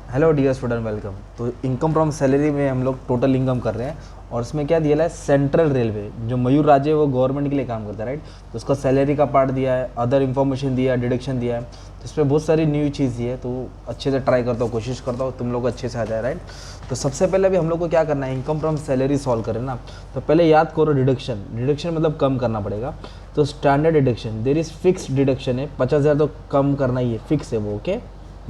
Hello dear student, welcome. तो income from salary में हम लोग टोटल इनकम कर रहे हैं और उसमें क्या दिया है, सेंट्रल रेलवे जो मयूर राज्य है वो गवर्नमेंट के लिए काम करता है, राइट। तो उसका सैलरी का पार्ट दिया है, अदर इन्फॉर्मेशन दिया है, डिडक्शन दिया है। तो इस पर बहुत सारी न्यू चीज़ दी है, तो अच्छे से ट्राई करता हूँ, कोशिश करता हूँ तुम लोग अच्छे से आ जाए, राइट। तो सबसे पहले भी हम लोग को क्या करना है, इनकम फ्रॉम सैलरी सॉल्व करें ना। तो पहले याद करो डिडक्शन। डिडक्शन मतलब कम करना पड़ेगा। तो standard deduction, there is fix deduction है, 50,000 तो कम करना ही है, फिक्स है वो, ओके।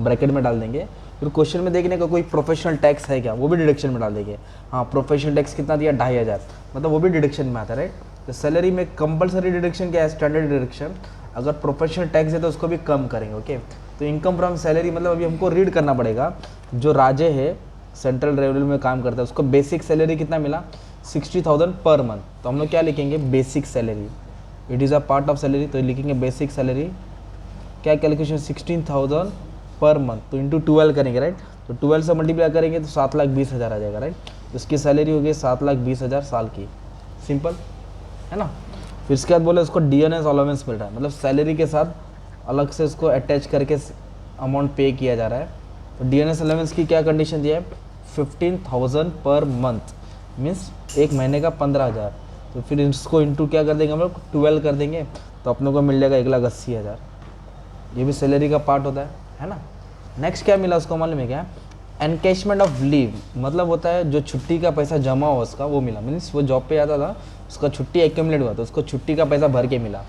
ब्रैकेट में डाल देंगे। फिर क्वेश्चन में देखने का कोई प्रोफेशनल टैक्स है क्या, वो भी डिडक्शन में डाल देंगे। हाँ, प्रोफेशनल टैक्स कितना दिया, 2,500, मतलब वो भी डिडक्शन में आता है, राइट। तो सैलरी में कंपलसरी डिडक्शन क्या है, स्टैंडर्ड डिडक्शन। अगर प्रोफेशनल टैक्स है तो उसको भी कम करेंगे, ओके। तो इनकम फ्रॉम सैलरी मतलब अभी हमको रीड करना पड़ेगा। जो राज्य है सेंट्रल रेवन्यू में काम करता है उसको बेसिक सैलरी कितना मिला, 60,000 पर मंथ। तो हम लोग क्या लिखेंगे, basic salary. It is a part of salary, तो लिखेंगे बेसिक सैलरी। क्या कैलकुलेशन, 16,000 पर मंथ, तो इंटू 12 करेंगे, राइट। तो 12 से मल्टीप्लाई करेंगे तो 7,20,000 आ जाएगा, राइट। तो इसकी सैलरी होगी 7,20,000 साल की, सिंपल है ना। फिर इसके बाद बोले उसको डीएनएस अलाउंस मिल रहा है, मतलब सैलरी के साथ अलग से उसको अटैच करके अमाउंट पे किया जा रहा है। तो डीएनएस अलाउंस की क्या कंडीशन दिया है, 15,000 पर मंथ, मीन्स एक महीने का 15,000। तो फिर इसको इंटू क्या कर देंगे हम लोग, 12 कर देंगे, तो अपने को मिल जाएगा 1,80,000। ये भी सैलरी का पार्ट होता है ना। नेक्स्ट क्या मिला उसको मालूम है क्या, एनकेशमेंट ऑफ लीव, मतलब होता है जो छुट्टी का पैसा जमा हुआ उसका, वो मिला। मीन्स वो जॉब पे आता था, उसका छुट्टी एक्यूमुलेट हुआ तो उसको छुट्टी का पैसा भर के मिला।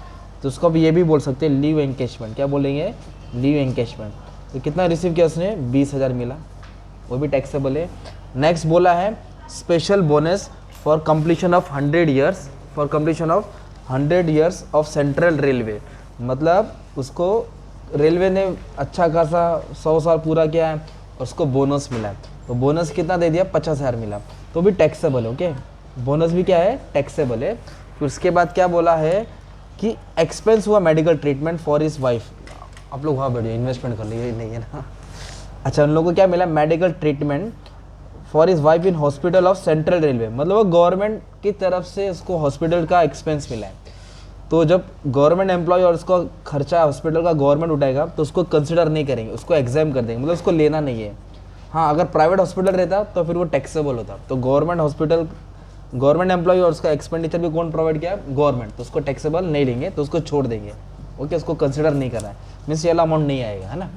तो उसको भी ये भी बोल सकते हैं लीव एनकेशमेंट। क्या बोलेंगे, लीव एनकेशमेंट। तो कितना रिसीव किया उसने, 20,000 मिला, वो भी टैक्सेबल है। नेक्स्ट बोला है special bonus for completion of 100 years, for completion of 100 years of central railway, मतलब उसको रेलवे ने अच्छा खासा 100 साल पूरा किया है और उसको बोनस मिला है। तो बोनस कितना दे दिया, 50,000 मिला, तो भी टैक्सेबल है, ओके। बोनस भी क्या है, टैक्सेबल है। फिर उसके बाद क्या बोला है कि एक्सपेंस हुआ medical treatment for his wife. आप लोग वहाँ बैठिए, इन्वेस्टमेंट कर लिए, नहीं है ना। अच्छा, उन लोगों को क्या मिला, medical treatment for his wife in hospital of central railway, मतलब वो गवर्नमेंट की तरफ से उसको हॉस्पिटल का एक्सपेंस मिला है। तो जब गवर्नमेंट एम्प्लॉय और उसका खर्चा हॉस्पिटल का गवर्नमेंट उठाएगा तो उसको कंसिडर नहीं करेंगे, उसको एग्जाम कर देंगे, मतलब उसको लेना नहीं है। हाँ, अगर प्राइवेट हॉस्पिटल रहता तो फिर वो टैक्सेबल होता। तो गवर्नमेंट हॉस्पिटल, गवर्नमेंट एम्प्लॉय और उसका एक्सपेंडिचर भी कौन प्रोवाइड किया, गवर्नमेंट, तो उसको टैक्सेबल नहीं लेंगे, तो उसको छोड़ देंगे, ओके। उसको कंसिडर नहीं करना है, मीन्स ये अमाउंट नहीं आएगा, है ना।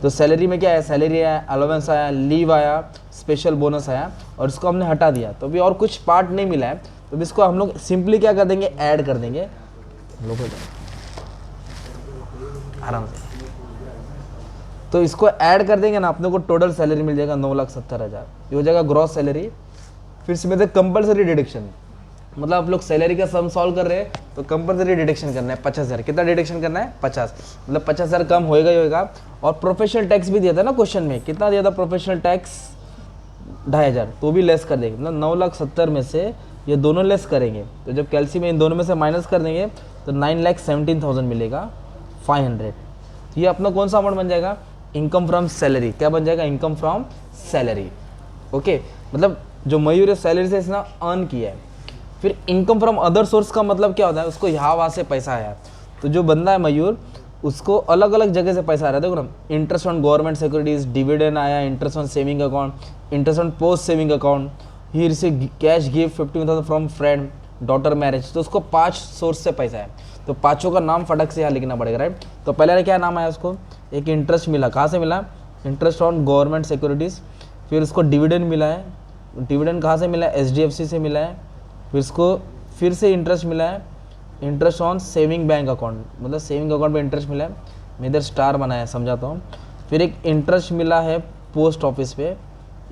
तो सैलरी में क्या है, सैलरी आया, अलाउंस आया, लीव आया, स्पेशल बोनस आया, और इसको हमने हटा दिया तो अभी और कुछ पार्ट नहीं मिला है। तो इसको हम लोग सिंपली क्या कर देंगे, ऐड कर देंगे, लोग आराम से। तो इसको ऐड कर देंगे ना, अपने को टोटल सैलरी मिल जाएगा 9,70,000, ये हो जाएगा ग्रॉस सैलरी। फिर इसमें से कंपलसरी डिडक्शन, मतलब आप लोग सैलरी का सम सॉल्व कर रहे हैं तो कंपलसरी डिडक्शन करना है 50,000। कितना डिडक्शन करना है, 50, मतलब 50,000 कम होएगा ही होएगा। और प्रोफेशनल टैक्स भी दिया था ना क्वेश्चन में, कितना दिया था प्रोफेशनल टैक्स, 2,500, तो भी लेस कर देंगे, मतलब 9,70,000 में से ये दोनों लेस करेंगे। तो जब कैल्सी में इन दोनों में से माइनस कर देंगे तो 9,17,000 मिलेगा 500। ये अपना कौन सा अमाउंट बन जाएगा, इनकम फ्रॉम सैलरी। क्या बन जाएगा, इनकम फ्रॉम सैलरी, ओके। मतलब जो मयूर है सैलरी से इसने अर्न किया है। फिर इनकम फ्रॉम अदर सोर्स का मतलब क्या होता है, उसको यहाँ वहाँ से पैसा आया। तो जो बंदा है मयूर, उसको अलग अलग जगह से पैसा आ रहा है। देखो ना, interest on government securities, dividend आया, interest on saving account, interest on post saving account, he receive cash gift 15,000 from friend, daughter marriage. तो उसको 5 सोर्स से पैसा है, तो पाँचों का नाम फटक से यहाँ लिखना पड़ेगा, राइट। तो पहले क्या नाम आया उसको, एक इंटरेस्ट मिला, कहाँ से मिला, इंटरेस्ट ऑन गवर्नमेंट सिक्योरिटीज़। फिर उसको डिविडेंड मिला है, डिविडेंड कहाँ से मिला है, HDFC से मिला है। फिर इसको फिर से इंटरेस्ट मिला है, interest on saving bank account, मतलब सेविंग अकाउंट पे इंटरेस्ट मिला है, मैं इधर स्टार बनाया समझाता हूँ। फिर एक इंटरेस्ट मिला है पोस्ट ऑफिस पे,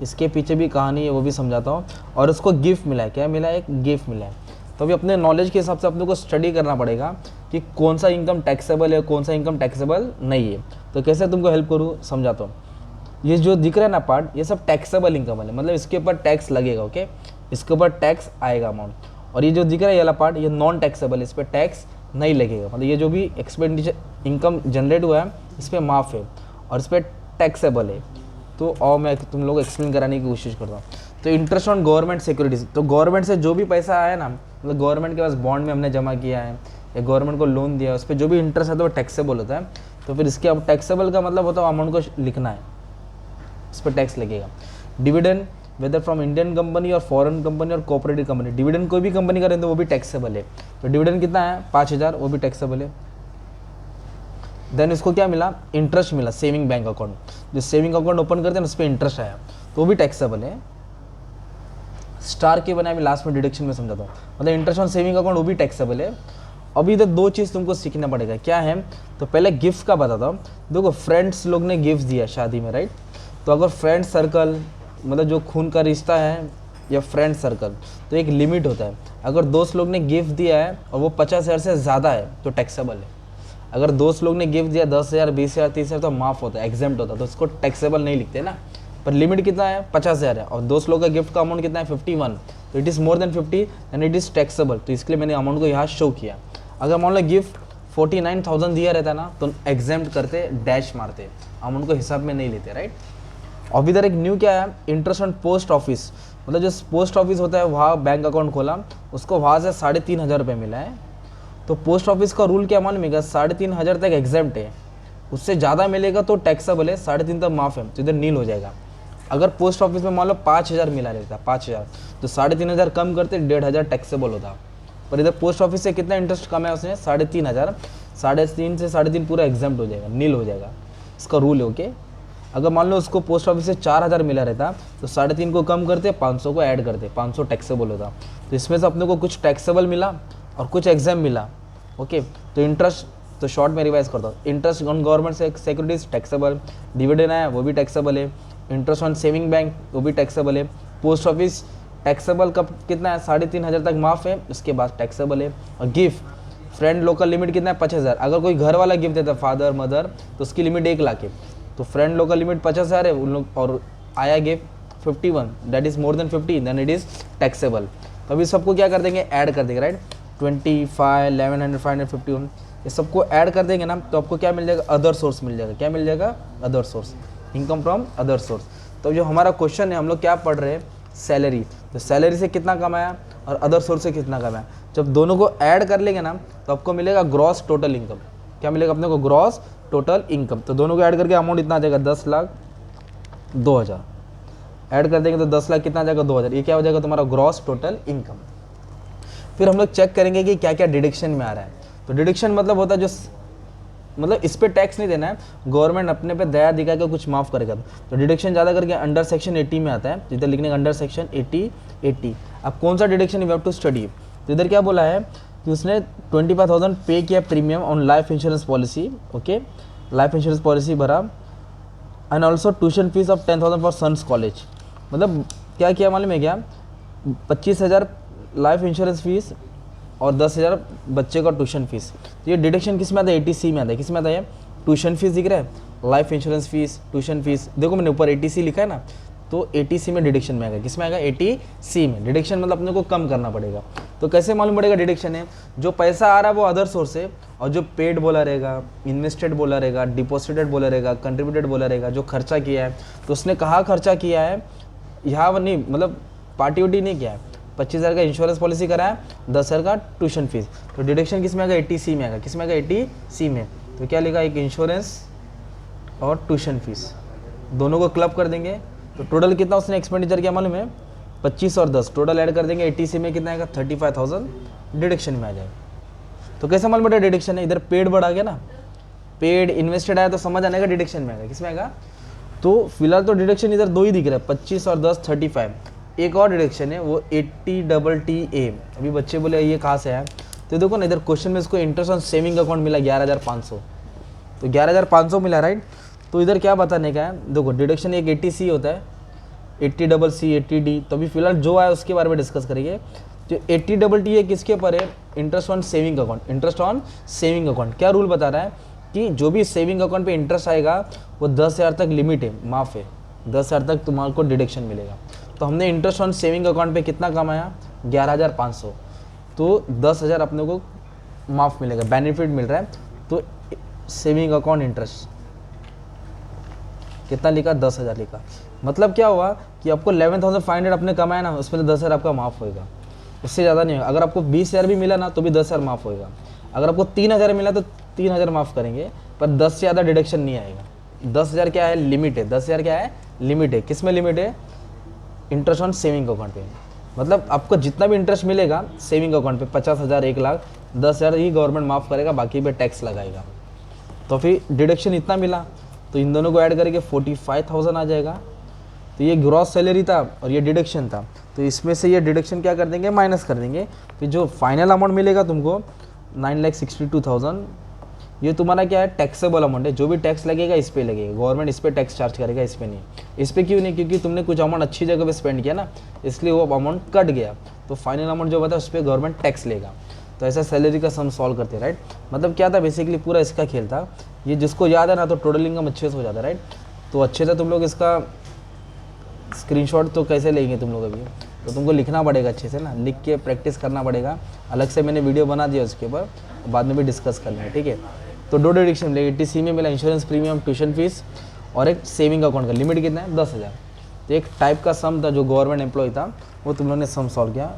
इसके पीछे भी कहानी है वो भी समझाता हूँ। और उसको गिफ्ट मिला है, क्या मिला है, एक गिफ्ट मिला है। तो अभी अपने नॉलेज के हिसाब से अपने को स्टडी करना पड़ेगा कि कौन सा इनकम टैक्सेबल है, कौन सा इनकम टैक्सेबल नहीं है। तो कैसे तुमको हेल्प करूँ, समझाता हूँ। ये जो दिख रहा है ना पार्ट, ये सब टैक्सेबल इनकम है, मतलब इसके ऊपर टैक्स लगेगा, ओके, इसके ऊपर टैक्स आएगा अमाउंट। और ये जो दिख रहा है ये वाला पार्ट, ये नॉन टैक्सेबल है, इस पर टैक्स नहीं लगेगा, मतलब ये जो भी एक्सपेंडिचर इनकम जनरेट हुआ है इस पर माफ़ है और इस पर टैक्सेबल है। तो और मैं तुम लोग एक्सप्लेन कराने की कोशिश करता हूँ। तो इंटरेस्ट ऑन गवर्नमेंट सिक्योरिटीज, तो गवर्नमेंट से जो भी पैसा आया ना, मतलब गवर्नमेंट के पास बॉन्ड में हमने जमा किया है या गवर्नमेंट को लोन दिया है, उस पर जो भी इंटरेस्ट है तो वो टैक्सेबल होता है। तो फिर इसके अब टैक्सेबल का मतलब होता है अमाउंट को लिखना है, उस पर टैक्स लगेगा। Dividend whether from Indian company और फॉरेन कंपनी और कोऑपरेटिव कंपनी, डिविडेंड कोई भी कंपनी करें तो वो भी टैक्सेबल है। तो डिविडेंड कितना है 5000, वो भी टैक्सेबल है। देन इसको क्या मिला, इंटरेस्ट मिला सेविंग बैंक अकाउंट, जो सेविंग अकाउंट ओपन करते हैं उस पर इंटरेस्ट आया तो वो भी टैक्सेबल है। स्टार के बनाए मैं लास्ट में डिडक्शन में समझाता हूँ, मतलब इंटरेस्ट ऑन सेविंग अकाउंट वो भी टैक्सेबल है। अभी इधर दो चीज़ तुमको सीखना पड़ेगा, क्या है, तो पहले गिफ्ट का बताता हूँ। देखो फ्रेंड्स लोग ने गिफ्ट दिया शादी में, राइट, तो अगर फ्रेंड सर्कल मतलब जो खून का रिश्ता है या फ्रेंड सर्कल, तो एक लिमिट होता है। अगर दोस्त लोग ने गिफ्ट दिया है और वो 50,000 से ज़्यादा है तो टैक्सेबल है। अगर दोस्त लोग ने गिफ्ट दिया 10,000, 20,000, 30,000 तो माफ़ होता है, एग्जेम्प्ट होता है, तो उसको टैक्सेबल नहीं लिखते ना। पर लिमिट कितना है 50,000 है, और दोस्त लोग का गिफ्ट का अमाउंट कितना है 51, तो it is more than 50 and it is taxable. तो इसके लिए मैंने अमाउंट को यहाँ शो किया। अगर मान लो गिफ्ट 49,000 दिया रहता ना तो एग्जेम्प्ट करते, डैश मारते, अमाउंट को हिसाब में नहीं लेते, राइट। अब इधर एक न्यू क्या है, इंटरेस्ट ऑन पोस्ट ऑफिस, मतलब जो पोस्ट ऑफिस होता है वहाँ बैंक अकाउंट खोला, उसको वहाँ से 3,500 रुपये मिला है। तो पोस्ट ऑफिस का रूल क्या मालूम है, 3,500 तक एग्जेम्प्ट है, उससे ज़्यादा मिलेगा तो टैक्सेबल है, 3.5 तक माफ़ है, तो इधर नील हो जाएगा। अगर पोस्ट ऑफिस में मान लो 5,000 मिला रहता, 5,000, तो 3,500 कम करते 1,500 टैक्सेबल होता। पर इधर पोस्ट ऑफिस से कितना इंटरेस्ट कम है उसने 3,500, 3.5 से 3.5 पूरा एग्जाम्प्ट हो जाएगा, नील हो जाएगा, इसका रूल है। ओके, अगर मान लो उसको पोस्ट ऑफिस से 4,000 मिला रहता तो 3.5 को कम करते, 500 को ऐड करते, 500 टैक्सेबल होता। तो इसमें से अपने को कुछ टैक्सेबल मिला और कुछ एग्जाम मिला। ओके, तो इंटरेस्ट, तो शॉर्ट में रिवाइज करता हूँ, interest on government securities taxable, dividend आया वो भी टैक्सेबल है, इंटरेस्ट ऑन सेविंग बैंक वो भी टैक्सेबल है, पोस्ट ऑफिस टैक्सेबल कब कितना है 3,500 तक माफ़ है, उसके बाद टैक्सेबल है। और गिफ्ट फ्रेंड लोकल लिमिट कितना है 50,000, अगर कोई घर वाला गिफ्ट देता है फादर मदर तो उसकी लिमिट 1 लाख है, तो फ्रेंड लोकल लिमिट 50,000 है उन लोग, और आया gift 51, that is more than 50, then it is taxable. तो अभी सबको क्या कर देंगे, ऐड कर देंगे, राइट, 25, 1100, 551, ये सबको ऐड कर देंगे ना, तो आपको क्या मिल जाएगा, अदर सोर्स मिल जाएगा। क्या मिल जाएगा, other source, income from other source. तो जो हमारा क्वेश्चन है, हम लोग क्या पढ़ रहे हैं, सैलरी, तो सैलरी से कितना कमाया और अदर सोर्स से कितना कमाया, जब दोनों को ऐड कर लेंगे ना तो आपको मिलेगा ग्रॉस टोटल इनकम। क्या मिलेगा अपने को, ग्रॉस टोटल इनकम। तो दोनों को ऐड करके अमाउंट इतना आ जाएगा 10,02,000, ऐड कर देंगे तो 10 लाख कितना आ जाएगा 2,000, ये क्या हो जाएगा तुम्हारा ग्रॉस टोटल इनकम। फिर हम लोग चेक करेंगे कि क्या क्या डिडक्शन में आ रहा है। तो डिडक्शन मतलब होता है जो मतलब इस पे टैक्स नहीं देना है, गवर्नमेंट अपने पे दया दिखा के कुछ माफ़ करेगा। तो डिडक्शन ज़्यादा करके अंडर सेक्शन 80 में आता है, इधर लिखने का अंडर सेक्शन 80। अब कौन सा deduction you have to study, तो इधर क्या बोला है कि उसने 25,000 पे किया premium on life insurance policy. Okay, life insurance policy भरा, and also tuition fees of 10,000 for sons college. मतलब क्या किया मालूम है क्या, 25,000 लाइफ इंश्योरेंस फीस और 10,000 बच्चे का ट्यूशन फीस। तो ये डिडक्शन किस में आता है, 80C में आता है। किस में आता है, ट्यूशन फीस दिख रहा है, life insurance fees, tuition fees, देखो मैंने ऊपर 80C लिखा है ना, तो 80C में डिडक्शन में आएगा। किस में आएगा, 80C में। डिडक्शन मतलब अपने को कम करना पड़ेगा। तो कैसे मालूम पड़ेगा डिडक्शन है, जो पैसा आ रहा है वो अदर सोर्स है, और जो पेड बोला रहेगा, इन्वेस्टेड बोला रहेगा, डिपॉजिटेड बोला रहेगा, कंट्रीब्यूटेड बोला रहेगा, जो खर्चा किया है, तो उसने कहाँ खर्चा किया है, यहाँ नहीं, मतलब पार्टी वार्टी नहीं किया है। 25,000 का इंश्योरेंस पॉलिसी कराया, 10,000 का ट्यूशन फीस, तो डिडक्शन किस में आएगा, 80C में आएगा। किस में आएगा, 80C में। तो क्या लिखा, एक इंश्योरेंस और ट्यूशन फीस दोनों को क्लब कर देंगे, तो टोटल कितना उसने एक्सपेंडिचर किया मालूम है, 25 और 10 टोटल ऐड कर देंगे, 80C में कितना आएगा, 35,000 डिडक्शन में आ जाएगा। तो कैसे मालूम पड़ा डिडक्शन है, इधर पेड बढ़ा गया ना, पेड इन्वेस्टेड आया तो समझ आने का डिडक्शन में आएगा। किस में आएगा, तो फिलहाल तो डिडक्शन इधर दो ही दिख रहा है, 25 और 10 35। एक और डिडक्शन है वो 80TTA। अभी बच्चे बोले ये कहाँ से है, तो देखो ना इधर क्वेश्चन में इसको इंटरेस्ट ऑन सेविंग अकाउंट मिला 11,500, तो 11,500 मिला, राइट। तो इधर क्या बताने का है, देखो डिडक्शन एक 80C होता है, 80CC 80D। तो अभी फिलहाल जो आया उसके बारे में डिस्कस करेंगे। जो 80TTA किसके ऊपर है, interest on saving account. Interest on saving account क्या रूल बता रहा है कि जो भी सेविंग अकाउंट पे इंटरेस्ट आएगा वो 10,000 तक लिमिट है, माफ़ है, 10,000 तक तुम्हारे को डिडक्शन मिलेगा। तो हमने इंटरेस्ट ऑन सेविंग अकाउंट पे कितना कमाया, 11,500, तो 10,000 अपने को माफ़ मिलेगा, बेनिफिट मिल रहा है। तो सेविंग अकाउंट इंटरेस्ट कितना लिखा, 10,000 लिखा। मतलब क्या हुआ कि आपको 11,500 अपने कमाया ना, उसमें 10,000 आपका माफ़ होएगा, उससे ज़्यादा नहीं होगा। अगर आपको 20,000 भी मिला ना तो भी 10,000 माफ़ होएगा। अगर आपको 3,000 मिला तो 3,000 माफ़ करेंगे, पर 10 से ज़्यादा डिडक्शन नहीं आएगा। 10,000 क्या है, लिमिट है, 10,000 क्या है, लिमिट है, किस में लिमिट है? इंटरेस्ट ऑन सेविंग अकाउंट पे। मतलब आपको जितना भी इंटरेस्ट मिलेगा सेविंग अकाउंट पे 50,000, 1,00,000, 10,000 ही गवर्नमेंट माफ़ करेगा, बाकी पे टैक्स लगाएगा। तो फिर डिडक्शन इतना मिला, तो इन दोनों को ऐड करके 45,000 आ जाएगा। तो ये ग्रॉस सैलरी था और ये डिडक्शन था, तो इसमें से ये डिडक्शन क्या कर देंगे? माइनस कर देंगे। फिर जो फाइनल अमाउंट मिलेगा तुमको 9,62,000, ये तुम्हारा क्या है? टैक्सेबल अमाउंट है। जो भी टैक्स लगेगा इस पे लगेगा, गवर्नमेंट इस पे टैक्स चार्ज करेगा, इस पे नहीं। इस पे क्यों नहीं? क्योंकि तुमने कुछ अमाउंट अच्छी जगह पे स्पेंड किया ना, इसलिए वो अमाउंट कट गया। तो फाइनल अमाउंट जो बता उस पर गवर्नमेंट टैक्स लेगा। तो ऐसा सैलरी का सम सॉल्व करते हैं, राइट। मतलब क्या था बेसिकली पूरा इसका खेल था। ये जिसको याद है ना तो टोटल इनकम अच्छे से हो जाता है, राइट। तो अच्छे से तुम लोग इसका स्क्रीनशॉट तो कैसे लेंगे तुम लोग अभी? तो तुमको लिखना पड़ेगा अच्छे से ना, लिख के प्रैक्टिस करना पड़ेगा। अलग से मैंने वीडियो बना दिया उसके ऊपर, बाद में भी डिस्कस कर लेंगे, ठीक है। तो दो डिडक्शन मिलेगी, टीसी में मिला इंश्योरेंस प्रीमियम, ट्यूशन फीस और एक सेविंग अकाउंट का लिमिट कितना है? 10,000। तो एक टाइप का सम था जो गवर्नमेंट एम्प्लॉय था, वो तुम लोगों ने सम सॉल्व किया।